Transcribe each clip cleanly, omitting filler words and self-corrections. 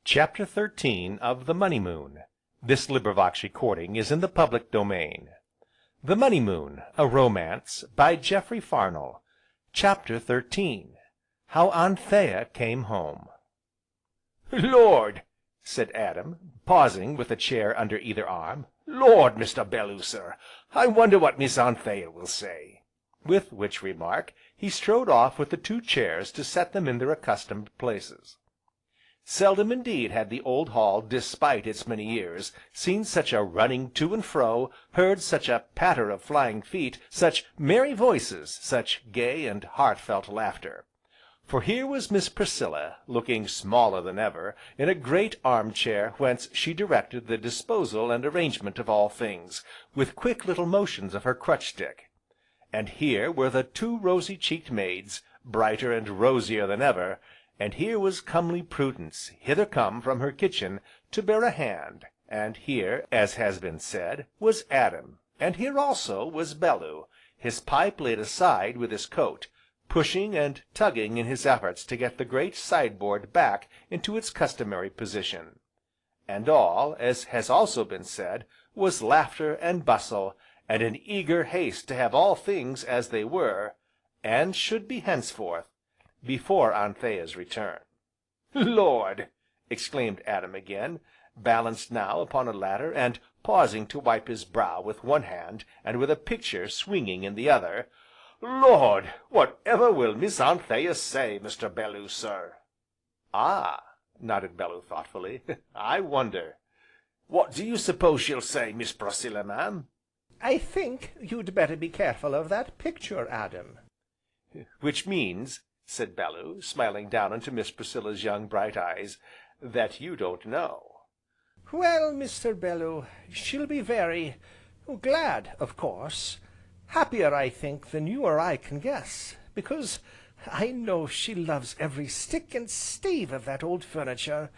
Chapter XIII of The Money Moon. This recording is in the public domain. The Money Moon, a Romance, by Jeffery Farnol. Chapter XIII. How Anthea Came Home. "Lord!" said Adam, pausing with a chair under either arm. "Lord, Mr. Bellew, sir, I wonder what Miss Anthea will say." With which remark, he strode off with the two chairs to set them in their accustomed places. Seldom indeed had the old hall, despite its many years, seen such a running to and fro, heard such a patter of flying feet, such merry voices, such gay and heartfelt laughter. For here was Miss Priscilla, looking smaller than ever, in a great arm chair whence she directed the disposal and arrangement of all things, with quick little motions of her crutch stick. And here were the two rosy-cheeked maids, brighter and rosier than ever, and here was comely Prudence, hither come from her kitchen to bear a hand, and here, as has been said, was Adam, and here also was Bellew, his pipe laid aside with his coat, pushing and tugging in his efforts to get the great sideboard back into its customary position. And all, as has also been said, was laughter and bustle, and an eager haste to have all things as they were, and should be henceforth, before Anthea's return. "Lord!" exclaimed Adam again, balanced now upon a ladder, and pausing to wipe his brow with one hand, and with a picture swinging in the other. "Lord! Whatever will Miss Anthea say, Mr. Bellew, sir?" "Ah!" nodded Bellew thoughtfully, "I wonder." "What do you suppose she'll say, Miss Priscilla, ma'am?" "I think you'd better be careful of that picture, Adam." "Which means," said Bellew, smiling down into Miss Priscilla's young bright eyes, "that you don't know." "Well, Mr. Bellew, she'll be very glad, of course. Happier, I think, than you or I can guess, because I know she loves every stick and stave of that old furniture,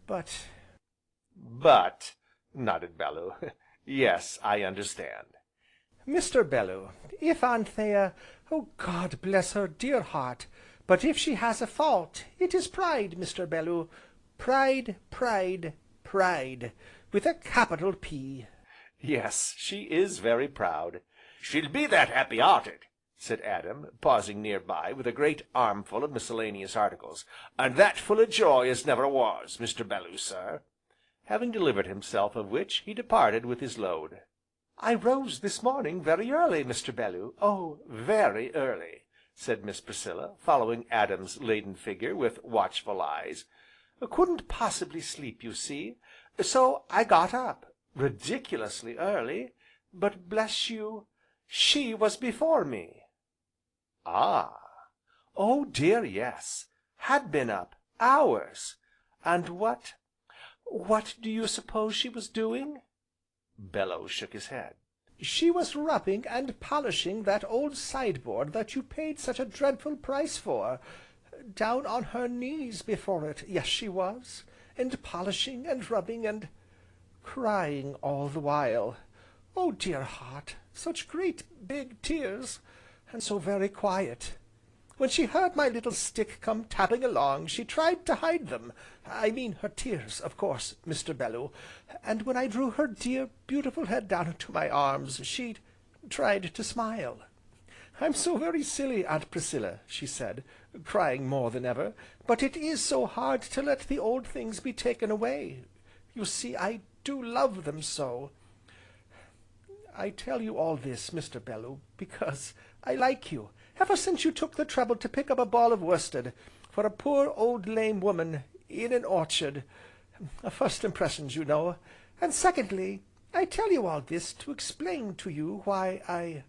but " "But," nodded Bellew, "yes, I understand." Mr. Bellew, if Anthea, oh God bless her dear heart, but if she has a fault, it is pride, Mr. Bellew, pride, pride, pride, with a capital P." "Yes, she is very proud." "She'll be that happy-hearted," said Adam, pausing near by with a great armful of miscellaneous articles, "and that full o' joy as never was, Mr. Bellew, sir." Having delivered himself of which, he departed with his load. "I rose this morning very early, Mr. Bellew, oh, very early," said Miss Priscilla, following Adam's laden figure with watchful eyes. "Couldn't possibly sleep, you see, so I got up, ridiculously early, but bless you, she was before me." "Ah!" "Oh dear, yes, had been up, hours, and what do you suppose she was doing?" Bellew shook his head. "She was rubbing and polishing that old sideboard that you paid such a dreadful price for, down on her knees before it, yes she was, and polishing, and rubbing, and crying all the while. Oh dear heart, such great big tears, and so very quiet. When she heard my little stick come tapping along, she tried to hide them, I mean her tears, of course, Mr. Bellew, and when I drew her dear, beautiful head down into my arms, she tried to smile. 'I'm so very silly, Aunt Priscilla,' she said, crying more than ever, 'but it is so hard to let the old things be taken away. You see, I do love them so. I tell you all this, Mr. Bellew, because I like you, ever since you took the trouble to pick up a ball of worsted, for a poor, old, lame woman, in an orchard, first impressions, you know, and secondly, I tell you all this to explain to you why I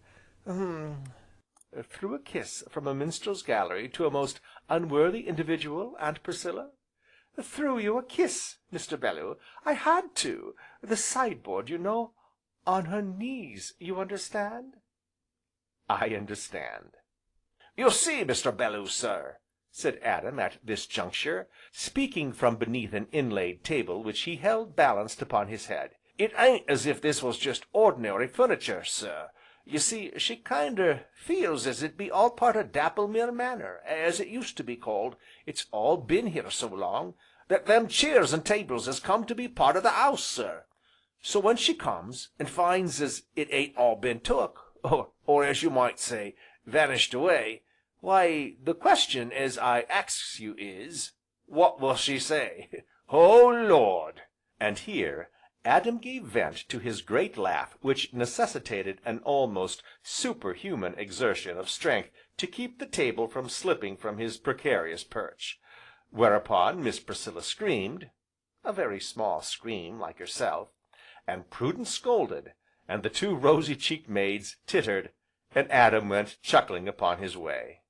Threw a kiss from a minstrel's gallery to a most unworthy individual, Aunt Priscilla? Threw you a kiss, Mr. Bellew, I had to, the sideboard, you know, on her knees, you understand?" "I understand." "You see, Mr. Bellew, sir," said Adam at this juncture, speaking from beneath an inlaid table which he held balanced upon his head, "it ain't as if this was just ordinary furniture, sir. You see, she kinder feels as it be all part o' Dapplemere Manor, as it used to be called, it's all been here so long, that them chairs and tables has come to be part o' the 'ouse, sir. So when she comes, and finds as it ain't all been took, or as you might say, vanished away, why, the question as I asks you is, what will she say? Oh Lord!" And here Adam gave vent to his great laugh which necessitated an almost superhuman exertion of strength to keep the table from slipping from his precarious perch, whereupon Miss Priscilla screamed, a very small scream like herself, and Prudence scolded, and the two rosy cheeked maids tittered, and Adam went chuckling upon his way.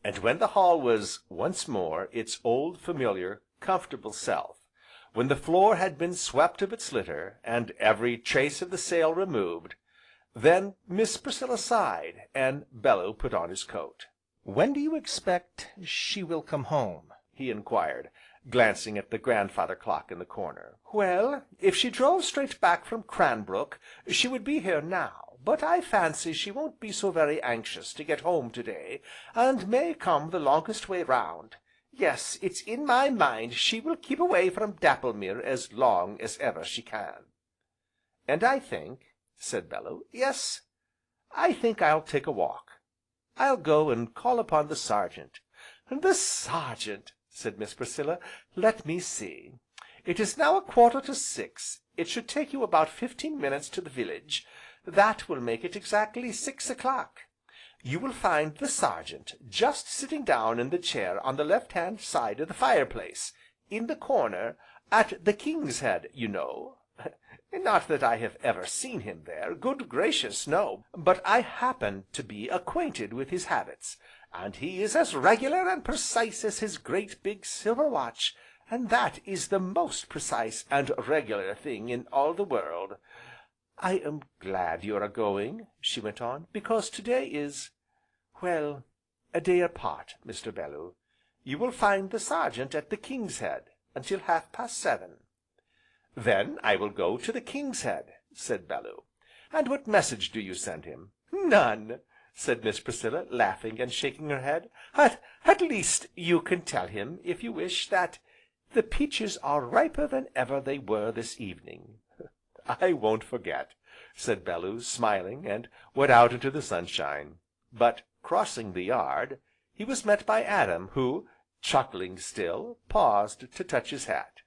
And when the hall was once more its old familiar, comfortable self, when the floor had been swept of its litter, and every trace of the sale removed, then Miss Priscilla sighed, and Bellew put on his coat. "When do you expect she will come home?" he inquired, glancing at the grandfather clock in the corner. "Well, if she drove straight back from Cranbrook, she would be here now, but I fancy she won't be so very anxious to get home to day, and may come the longest way round. Yes, it's in my mind she will keep away from Dapplemere as long as ever she can." "And I think," said Bellew, "yes, I think I'll take a walk. I'll go and call upon the Sergeant." "The Sergeant!" said Miss Priscilla. "Let me see, it is now 5:45, it should take you about 15 minutes to the village, that will make it exactly 6 o'clock. You will find the Sergeant just sitting down in the chair on the left hand side of the fireplace, in the corner, at the King's Head, you know. Not that I have ever seen him there, good gracious, no, but I happen to be acquainted with his habits, and he is as regular and precise as his great big silver watch, and that is the most precise and regular thing in all the world. I am glad you are going," she went on, "because to day is, well, a day apart, Mr. Bellew. You will find the Sergeant at the King's Head until 7:30. "Then I will go to the King's Head," said Bellew. "And what message do you send him?" "None," said Miss Priscilla, laughing and shaking her head. At least, you can tell him, if you wish, that the peaches are riper than ever they were this evening." "I won't forget," said Bellew, smiling, and went out into the sunshine. But, crossing the yard, he was met by Adam, who, chuckling still, paused to touch his hat.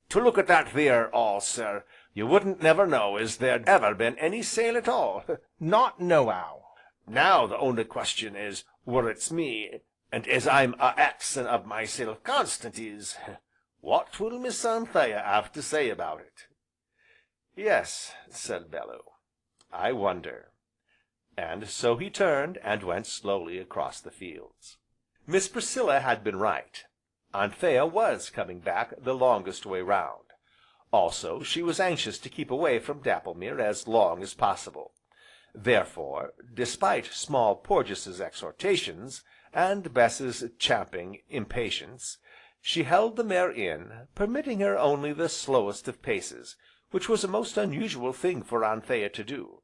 "To look at that theer 'all, sir, you wouldn't never know as there'd ever been any sale at all. Not no'ow. Now the only question is, were it's me, and as I'm a axin' of myself constant is, what will Miss Anthea have to say about it?" "Yes," said Bellew, "I wonder." And so he turned, and went slowly across the fields. Miss Priscilla had been right. Anthea was coming back the longest way round. Also, she was anxious to keep away from Dapplemere as long as possible. Therefore, despite Small Porges' exhortations, and Bess's champing impatience, she held the mare in, permitting her only the slowest of paces, which was a most unusual thing for Anthea to do.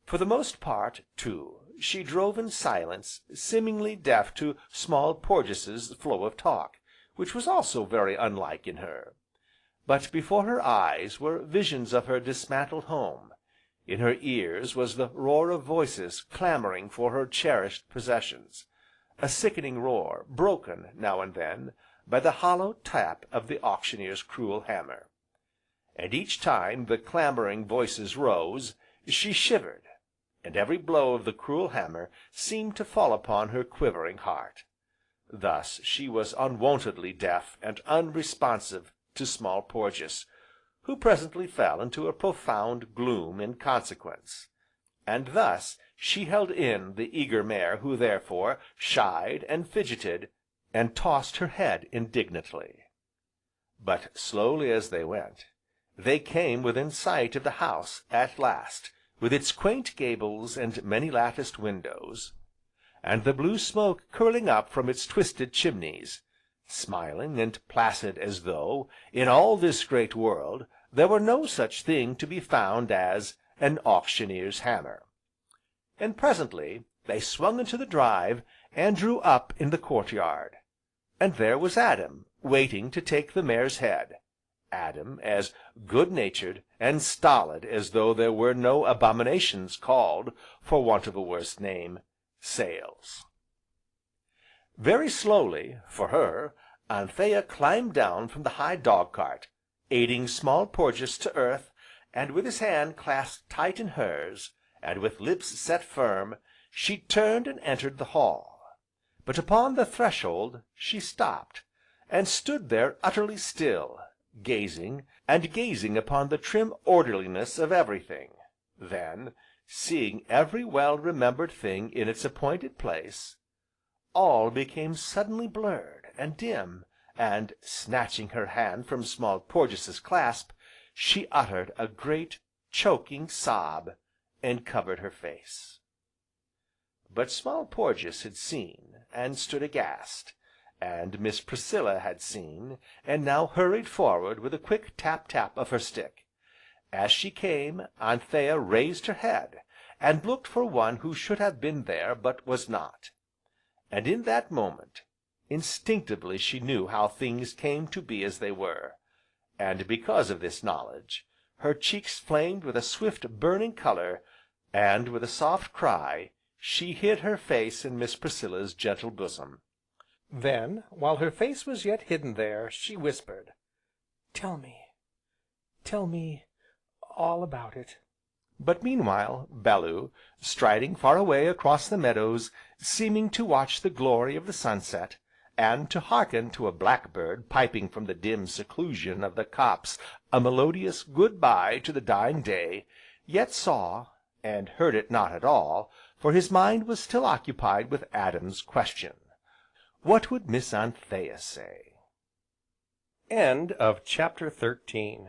For the most part, too, she drove in silence, seemingly deaf to Small Porges' flow of talk, which was also very unlike in her. But before her eyes were visions of her dismantled home, in her ears was the roar of voices clamoring for her cherished possessions, a sickening roar, broken, now and then, by the hollow tap of the auctioneer's cruel hammer. And each time the clamoring voices rose, she shivered, and every blow of the cruel hammer seemed to fall upon her quivering heart. Thus she was unwontedly deaf and unresponsive to Small Porges, who presently fell into a profound gloom in consequence, and thus she held in the eager mare who therefore shied, and fidgeted, and tossed her head indignantly. But, slowly as they went, they came within sight of the house at last, with its quaint gables and many latticed windows, and the blue smoke curling up from its twisted chimneys, smiling and placid as though, in all this great world, there were no such thing to be found as an auctioneer's hammer. And presently they swung into the drive, and drew up in the courtyard, and there was Adam, waiting to take the mare's head, Adam as good-natured and stolid as though there were no abominations called, for want of a worse name, sales. Very slowly, for her, Anthea climbed down from the high dog cart, aiding Small Porges to earth, and with his hand clasped tight in hers, and with lips set firm, she turned and entered the hall. But upon the threshold she stopped, and stood there utterly still, gazing, and gazing upon the trim orderliness of everything. Then, seeing every well-remembered thing in its appointed place, all became suddenly blurred, and dim, and, snatching her hand from Small Porges's clasp, she uttered a great, choking sob, and covered her face. But Small Porges had seen, and stood aghast, and Miss Priscilla had seen, and now hurried forward with a quick tap tap of her stick. As she came, Anthea raised her head, and looked for one who should have been there but was not. And in that moment, instinctively she knew how things came to be as they were, and because of this knowledge, her cheeks flamed with a swift burning colour, and with a soft cry, she hid her face in Miss Priscilla's gentle bosom. Then, while her face was yet hidden there, she whispered, tell me all about it." But meanwhile, Bellew, striding far away across the meadows, seeming to watch the glory of the sunset, and to hearken to a blackbird piping from the dim seclusion of the copse a melodious good bye to the dying day, yet saw, and heard it not at all, for his mind was still occupied with Adam's question. What would Miss Anthea say? Chapter XIII.